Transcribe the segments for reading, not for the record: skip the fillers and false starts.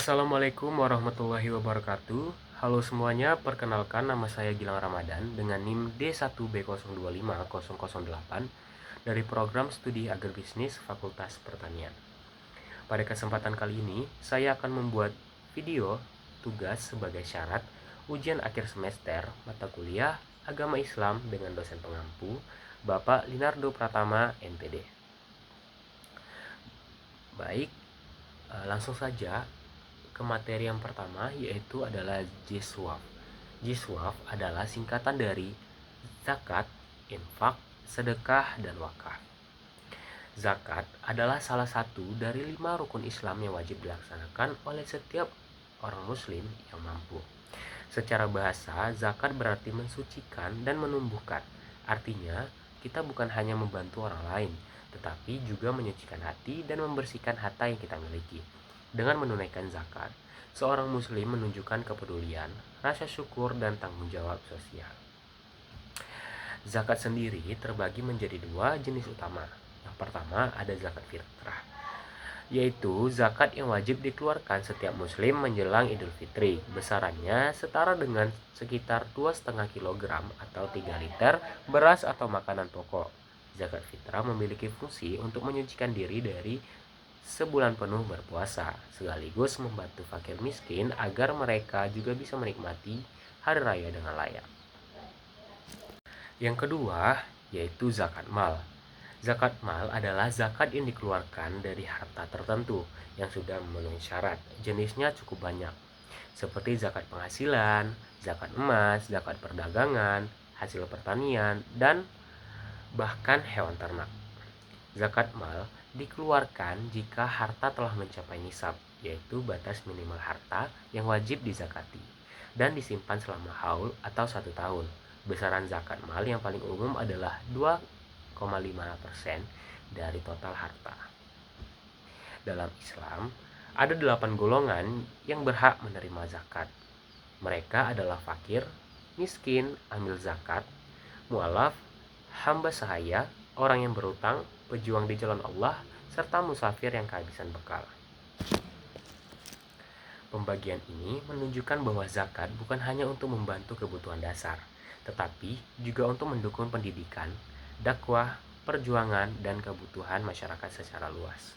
Assalamualaikum warahmatullahi wabarakatuh. Halo semuanya, perkenalkan nama saya Gilang Ramadan dengan NIM D1B025008 dari program studi agribisnis Fakultas Pertanian. Pada kesempatan kali ini, saya akan membuat video tugas sebagai syarat ujian akhir semester mata kuliah Agama Islam dengan dosen pengampu Bapak Linardo Pratama, MPD. Baik, langsung saja ke materi yang pertama, yaitu adalah JISWAF. JISWAF adalah singkatan dari zakat, infak, sedekah, dan wakaf. Zakat adalah salah satu dari 5 rukun Islam yang wajib dilaksanakan oleh setiap orang muslim yang mampu. Secara bahasa, zakat berarti mensucikan dan menumbuhkan. Artinya, kita bukan hanya membantu orang lain, tetapi juga menyucikan hati dan membersihkan harta yang kita miliki. Dengan menunaikan zakat, seorang muslim menunjukkan kepedulian, rasa syukur, dan tanggung jawab sosial. Zakat sendiri terbagi menjadi 2 jenis utama. Yang pertama ada zakat fitrah, yaitu zakat yang wajib dikeluarkan setiap muslim menjelang Idul Fitri. Besarannya setara dengan sekitar 2,5 kg atau 3 liter beras atau makanan pokok. Zakat fitrah memiliki fungsi untuk menyucikan diri dari sebulan penuh berpuasa, sekaligus membantu fakir miskin agar mereka juga bisa menikmati hari raya dengan layak. Yang kedua, yaitu zakat mal. Zakat mal adalah zakat yang dikeluarkan dari harta tertentu yang sudah memenuhi syarat. Jenisnya cukup banyak, seperti zakat penghasilan, zakat emas, zakat perdagangan, hasil pertanian, dan bahkan hewan ternak. Zakat mal dikeluarkan jika harta telah mencapai nisab, yaitu batas minimal harta yang wajib dizakati, dan disimpan selama haul atau 1 tahun. Besaran zakat mal yang paling umum adalah 2,5% dari total harta. Dalam Islam, ada 8 golongan yang berhak menerima zakat. Mereka adalah fakir, miskin, amil zakat, mu'alaf, hamba sahaya, orang yang berutang, pejuang di jalan Allah, serta musafir yang kehabisan bekal. Pembagian ini menunjukkan bahwa zakat bukan hanya untuk membantu kebutuhan dasar, tetapi juga untuk mendukung pendidikan, dakwah, perjuangan, dan kebutuhan masyarakat secara luas.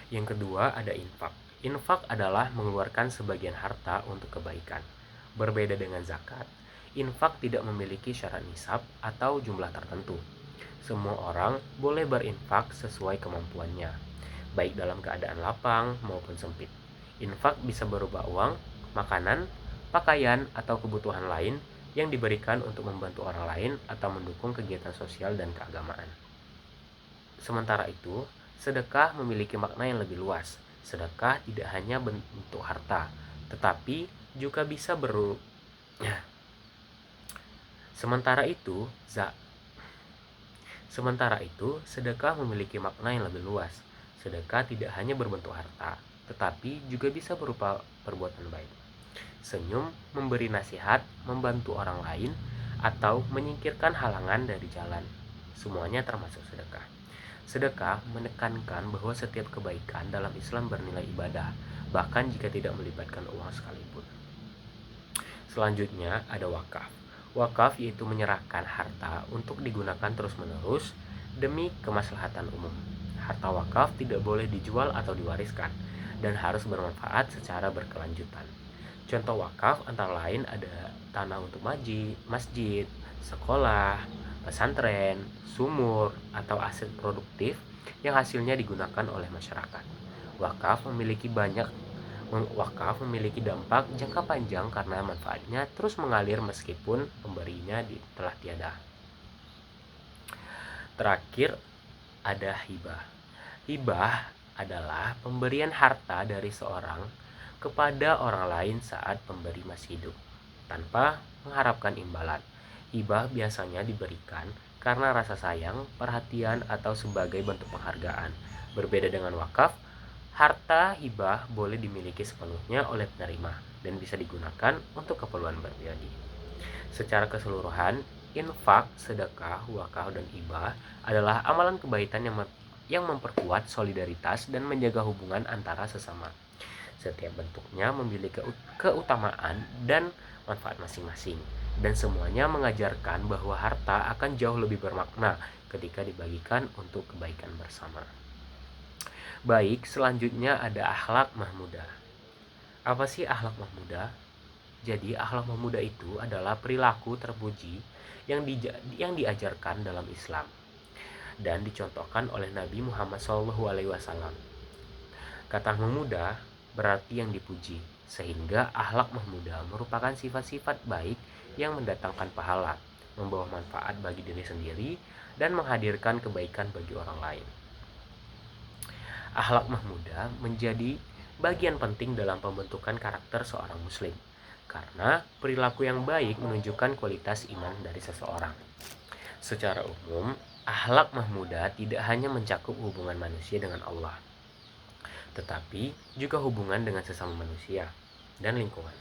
Yang kedua ada infak. Infak adalah mengeluarkan sebagian harta untuk kebaikan. Berbeda dengan zakat, infak tidak memiliki syarat nisab atau jumlah tertentu. Semua orang boleh berinfak sesuai kemampuannya, baik dalam keadaan lapang maupun sempit. Infak bisa berupa uang, makanan, pakaian, atau kebutuhan lain yang diberikan untuk membantu orang lain atau mendukung kegiatan sosial dan keagamaan. Sementara itu, sedekah memiliki makna yang lebih luas. Sedekah tidak hanya bentuk harta, tetapi juga bisa Sementara itu, sedekah memiliki makna yang lebih luas. Sedekah tidak hanya berbentuk harta, tetapi juga bisa berupa perbuatan baik. Senyum, memberi nasihat, membantu orang lain, atau menyingkirkan halangan dari jalan. Semuanya termasuk sedekah. Sedekah menekankan bahwa setiap kebaikan dalam Islam bernilai ibadah, bahkan jika tidak melibatkan uang sekalipun. Selanjutnya ada wakaf. Wakaf yaitu menyerahkan harta untuk digunakan terus-menerus demi kemaslahatan umum. Harta wakaf tidak boleh dijual atau diwariskan dan harus bermanfaat secara berkelanjutan. Contoh wakaf antara lain ada tanah untuk masjid, sekolah, pesantren, sumur, atau aset produktif yang hasilnya digunakan oleh masyarakat. Wakaf memiliki dampak jangka panjang karena manfaatnya terus mengalir meskipun pemberinya telah tiada. Terakhir ada hibah. Hibah adalah pemberian harta dari seorang kepada orang lain saat pemberi masih hidup, tanpa mengharapkan imbalan. Hibah biasanya diberikan karena rasa sayang, perhatian, atau sebagai bentuk penghargaan. Berbeda dengan wakaf, harta hibah boleh dimiliki sepenuhnya oleh penerima dan bisa digunakan untuk keperluan pribadi. Secara keseluruhan, infak, sedekah, wakaf, dan hibah adalah amalan kebaikan yang memperkuat solidaritas dan menjaga hubungan antara sesama. Setiap bentuknya memiliki keutamaan dan manfaat masing-masing, dan semuanya mengajarkan bahwa harta akan jauh lebih bermakna ketika dibagikan untuk kebaikan bersama. Baik, selanjutnya ada akhlak mahmudah. Apa sih akhlak mahmudah? Jadi akhlak mahmudah itu adalah perilaku terpuji yang diajarkan dalam Islam dan dicontohkan oleh Nabi Muhammad SAW. Kata mahmudah berarti yang dipuji, sehingga akhlak mahmudah merupakan sifat-sifat baik yang mendatangkan pahala, membawa manfaat bagi diri sendiri, dan menghadirkan kebaikan bagi orang lain. Akhlak mahmudah menjadi bagian penting dalam pembentukan karakter seorang muslim, karena perilaku yang baik menunjukkan kualitas iman dari seseorang. Secara umum, akhlak mahmudah tidak hanya mencakup hubungan manusia dengan Allah, tetapi juga hubungan dengan sesama manusia dan lingkungan.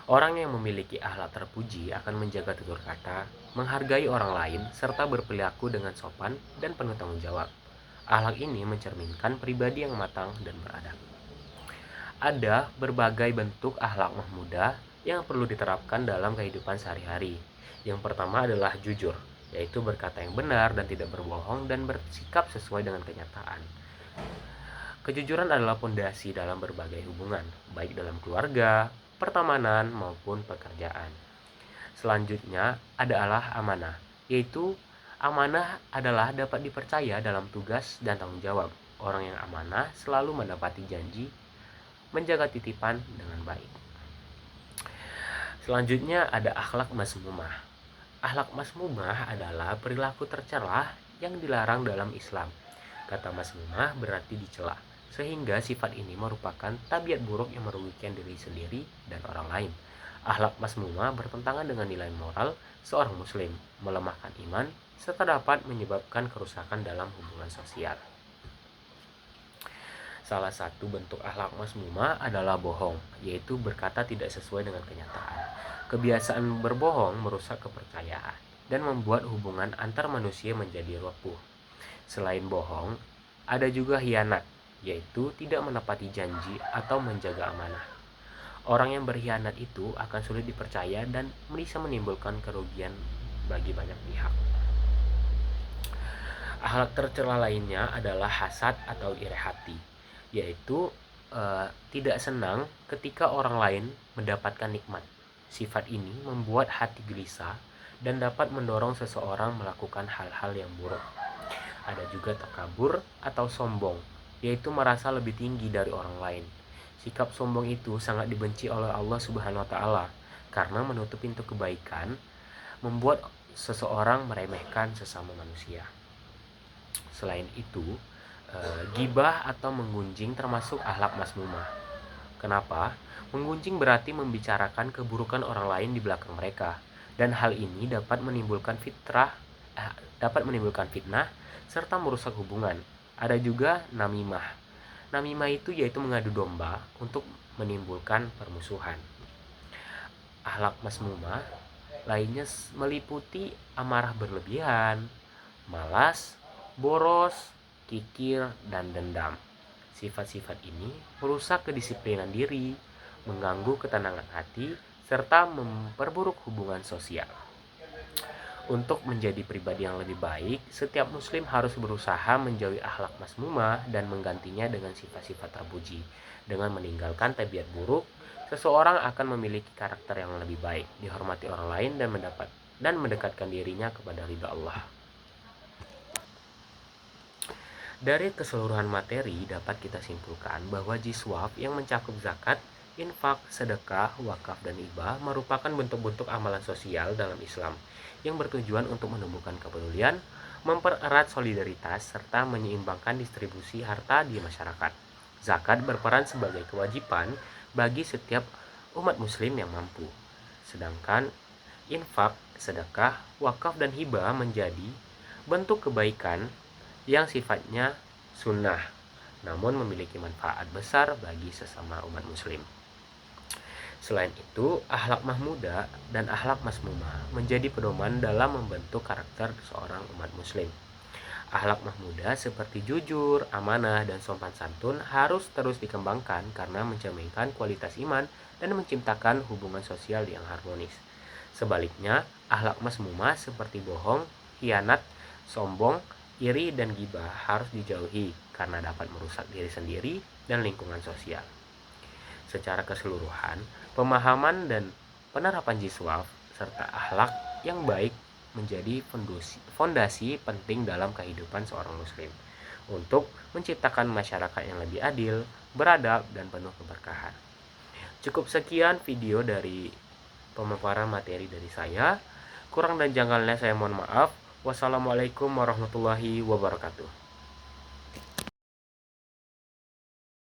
Orang yang memiliki akhlak terpuji akan menjaga tutur kata, menghargai orang lain, serta berperilaku dengan sopan dan penuh tanggung jawab. Akhlak ini mencerminkan pribadi yang matang dan beradab. Ada berbagai bentuk akhlak mahmudah yang perlu diterapkan dalam kehidupan sehari-hari. Yang pertama adalah jujur, yaitu berkata yang benar dan tidak berbohong dan bersikap sesuai dengan kenyataan. Kejujuran adalah pondasi dalam berbagai hubungan, baik dalam keluarga, pertemanan, maupun pekerjaan. Selanjutnya adalah amanah, yaitu amanah adalah dapat dipercaya dalam tugas dan tanggung jawab. Orang yang amanah selalu mendapati janji, menjaga titipan dengan baik. Selanjutnya ada akhlak masmumah. Akhlak masmumah adalah perilaku tercela yang dilarang dalam Islam. Kata masmumah berarti dicela, sehingga sifat ini merupakan tabiat buruk yang merugikan diri sendiri dan orang lain. Akhlak masmumah bertentangan dengan nilai moral seorang muslim, melemahkan iman, serta dapat menyebabkan kerusakan dalam hubungan sosial. Salah satu bentuk akhlak masmumah adalah bohong, yaitu berkata tidak sesuai dengan kenyataan. Kebiasaan berbohong merusak kepercayaan dan membuat hubungan antar manusia menjadi rapuh. Selain bohong, ada juga khianat, yaitu tidak menepati janji atau menjaga amanah. Orang yang berkhianat itu akan sulit dipercaya dan bisa menimbulkan kerugian bagi banyak pihak. Akhlak tercela lainnya adalah hasad atau iri hati, yaitu tidak senang ketika orang lain mendapatkan nikmat. Sifat ini membuat hati gelisah dan dapat mendorong seseorang melakukan hal-hal yang buruk. Ada juga takabur atau sombong, yaitu merasa lebih tinggi dari orang lain. Sikap sombong itu sangat dibenci oleh Allah Subhanahu wa taala karena menutup pintu kebaikan, membuat seseorang meremehkan sesama manusia. Selain itu, gibah atau menggunjing termasuk akhlak masmumah. Kenapa? Menggunjing berarti membicarakan keburukan orang lain di belakang mereka, dan hal ini dapat menimbulkan fitnah serta merusak hubungan. Ada juga namimah. Namimah itu yaitu mengadu domba untuk menimbulkan permusuhan. Akhlak masmumah lainnya meliputi amarah berlebihan, malas, boros, kikir, dan dendam. Sifat-sifat ini merusak kedisiplinan diri, mengganggu ketenangan hati, serta memperburuk hubungan sosial. Untuk menjadi pribadi yang lebih baik, setiap muslim harus berusaha menjauhi akhlak masmumah dan menggantinya dengan sifat-sifat terpuji. Dengan meninggalkan tabiat buruk, seseorang akan memiliki karakter yang lebih baik, dihormati orang lain, dan mendekatkan dirinya kepada ridha Allah. Dari keseluruhan materi dapat kita simpulkan bahwa jiswaf yang mencakup zakat, infak, sedekah, wakaf, dan hibah merupakan bentuk-bentuk amalan sosial dalam Islam yang bertujuan untuk menumbuhkan kepedulian, mempererat solidaritas, serta menyeimbangkan distribusi harta di masyarakat. Zakat berperan sebagai kewajiban bagi setiap umat muslim yang mampu. Sedangkan infak, sedekah, wakaf, dan hibah menjadi bentuk kebaikan yang sifatnya sunnah, namun memiliki manfaat besar bagi sesama umat muslim. Selain itu, akhlak mahmudah dan akhlak masmumah menjadi pedoman dalam membentuk karakter seorang umat muslim. Akhlak mahmudah seperti jujur, amanah, dan sopan santun harus terus dikembangkan karena mencerminkan kualitas iman dan menciptakan hubungan sosial yang harmonis. Sebaliknya, akhlak mazmumah seperti bohong, khianat, sombong, iri, dan gibah harus dijauhi karena dapat merusak diri sendiri dan lingkungan sosial. Secara keseluruhan, pemahaman dan penerapan jiswaf serta akhlak yang baik menjadi fondasi penting dalam kehidupan seorang muslim untuk menciptakan masyarakat yang lebih adil, beradab, dan penuh keberkahan. Cukup sekian video dari pemaparan materi dari saya. Kurang dan janggalnya saya mohon maaf. Wassalamualaikum warahmatullahi wabarakatuh.